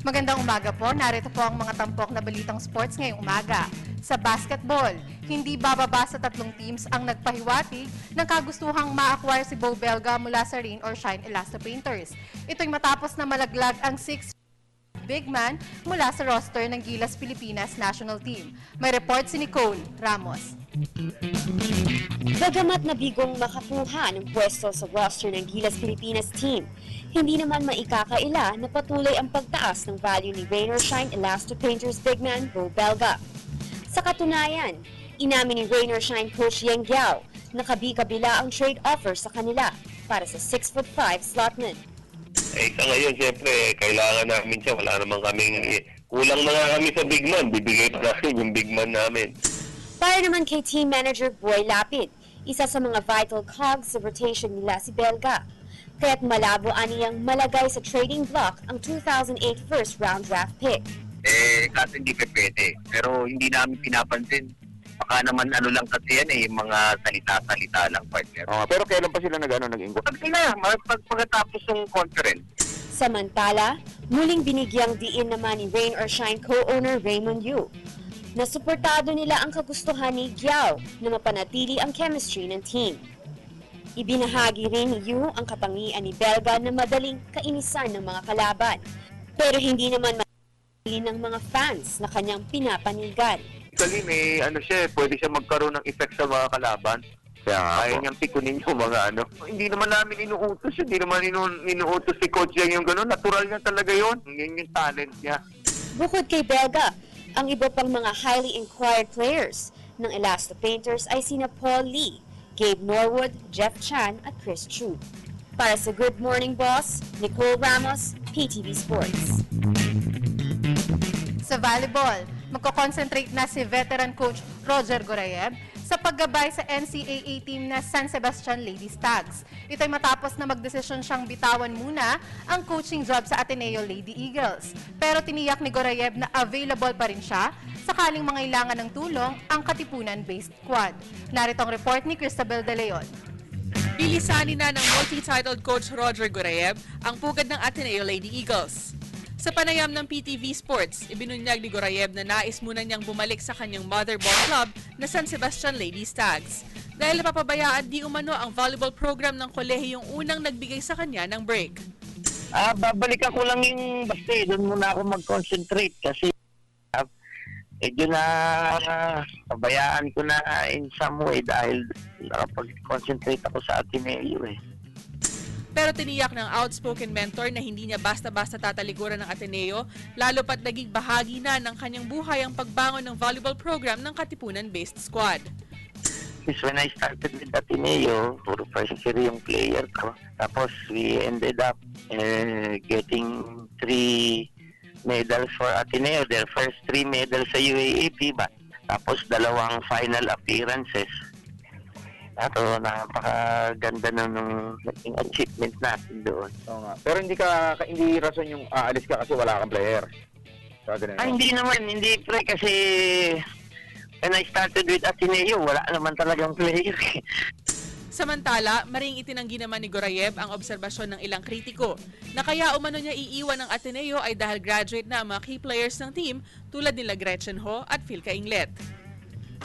Magandang umaga po. Narito po ang mga tampok na balitang sports ngayong umaga. Sa basketball, hindi bababa sa 3 teams ang nagpahiwatig ng kagustuhang ma-acquire si Bo Belga mula sa Rain or Shine Elasto Painters. Ito'y matapos na malaglag ang 6 big man mula sa roster ng Gilas Pilipinas National Team. May report si Nicole Ramos. Bagamat nabigong makakuha ng pwesto sa roster ng Gilas Pilipinas team, hindi naman maikakaila na patuloy ang pagtaas ng value ni Rain or Shine Elasto Painters big man Bo Belga. Sa katunayan, inamin ni Rain or Shine coach Yeng Giao na kabi-kabila ang trade offer sa kanila para sa 6'5" slotman. Sa ngayon, siyempre, kailangan namin siya. Wala naman kaming, kulang na nga kami sa big man. Bibigay pa natin yung big man namin. Para naman kay team manager Boy Lapid, isa sa mga vital cogs sa rotation nila si Belga. Kaya't malabo aniyang malagay sa trading block ang 2008 first round draft pick. Kasi hindi pwede. Pero hindi namin pinapansin. Baka naman lang kasi yan yung mga salita-salita lang, partner. Pero kailan pa sila nag-ingo? Pagkatapos ng conference. Samantala, muling binigyang diin naman ni Rain or Shine co-owner Raymond Yu na suportado nila ang kagustuhan ni Giao na mapanatili ang chemistry ng team. Ibinahagi rin ni Yu ang katangian ni Belga na madaling kainisan ng mga kalaban, pero hindi naman madaling ng mga fans na kanyang pinapanigan. Actually, may pwede siya magkaroon ng effect sa mga kalaban. Kaya niyang pikunin yung mga Hindi naman namin inuutos, hindi naman inuutos si Coach Yang yung gano'n. Natural niya talaga yun. Yun yung talent niya. Bukod kay Belga, ang iba pang mga highly inquired players ng Elasto Painters ay sina Paul Lee, Gabe Norwood, Jeff Chan at Chris Chu. Para sa Good Morning Boss, Nicole Ramos, PTV Sports. Sa volleyball, magko-concentrate na si veteran coach Roger Gorayev sa paggabay sa NCAA team na San Sebastian Lady Stags. Ito'y matapos na magdesisyon siyang bitawan muna ang coaching job sa Ateneo Lady Eagles. Pero tiniyak ni Gorayev na available pa rin siya sakaling mangailangan ng tulong ang Katipunan-based squad. Narito ang report ni Cristabel De Leon. Bilisanin na ng multi-titled coach Roger Gorayev ang pugad ng Ateneo Lady Eagles. Sa panayam ng PTV Sports, ibinunyag ni Gorayev na nais muna niyang bumalik sa kanyang mother ball club na San Sebastian Lady Stags dahil napapabayaan di umano ang volleyball program ng kolehiyong unang nagbigay sa kanya ng break. Babalikan ko lang yung basta doon muna ako mag-concentrate kasi medyo na pabayaan ko na in some way dahil nakapag-concentrate ako sa Ateneo Pero tiniyak ng outspoken mentor na hindi niya basta-basta tatalikuran ng Ateneo, lalo pat naging bahagi na ng kanyang buhay ang pagbangon ng volleyball program ng Katipunan-based squad. When I started with Ateneo, puro first year yung player ko. Tapos we ended up getting 3 medals for Ateneo. Their first 3 medals sa UAAP ba? Tapos 2 final appearances. Ato, napakaganda nung naging achievement natin doon. Oo nga. Pero hindi rason yung aalis ka kasi wala kang player. Hindi naman, hindi pre kasi when I started with Ateneo, wala naman talagang player. Samantala, maring itinanggi naman ni Gorayev ang obserbasyon ng ilang kritiko na kaya umano niya iiwan ng Ateneo ay dahil graduate na ang mga key players ng team tulad nila Gretchen Ho at Phil Cainglet.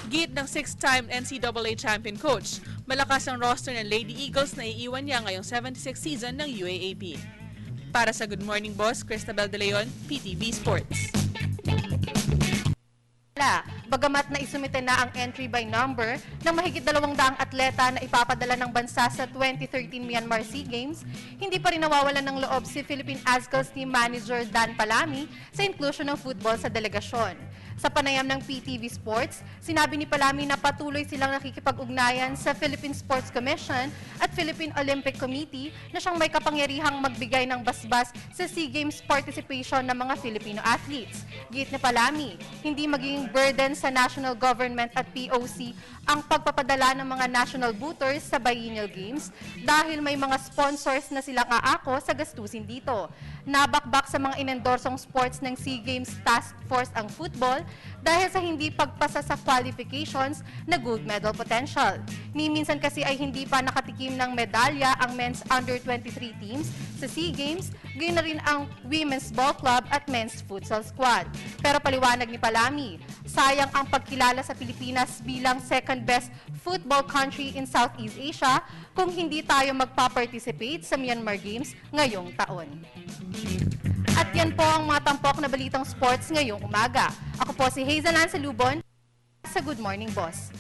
Git ng 6-time NCAA champion coach, malakas ang roster ng Lady Eagles na iiwan niya ngayong 76th season ng UAAP. Para sa Good Morning Boss, Cristabel De Leon, PTV Sports. Bagamat na isumite na ang entry by number ng mahigit 200 atleta na ipapadala ng bansa sa 2013 Myanmar SEA Games, hindi pa rin nawawalan ng loob si Philippine Azkals team manager Dan Palami sa inclusion ng football sa delegasyon. Sa panayam ng PTV Sports, sinabi ni Palami na patuloy silang nakikipag-ugnayan sa Philippine Sports Commission at Philippine Olympic Committee na siyang may kapangyarihang magbigay ng basbas sa SEA Games participation ng mga Filipino athletes. Git ni Palami, hindi magiging burden sa national government at POC ang pagpapadala ng mga national booters sa Biennial Games dahil may mga sponsors na silang aako sa gastusin dito. Nabakbak sa mga inendorsong sports ng SEA Games Task Force ang football dahil sa hindi pagpasa sa qualifications na gold medal potential. Ni minsan kasi ay hindi pa nakatikim ng medalya ang men's under-23 teams sa SEA Games, gayon na rin ang women's ball club at men's futsal squad. Pero paliwanag ni Palami, sayang ang pagkilala sa Pilipinas bilang second best football country in Southeast Asia kung hindi tayo magpa-participate sa Myanmar Games ngayong taon. At yan po ang mga tampok na balitang sports ngayong umaga. Ako po si Hazel Ann Salubon sa Good Morning Boss.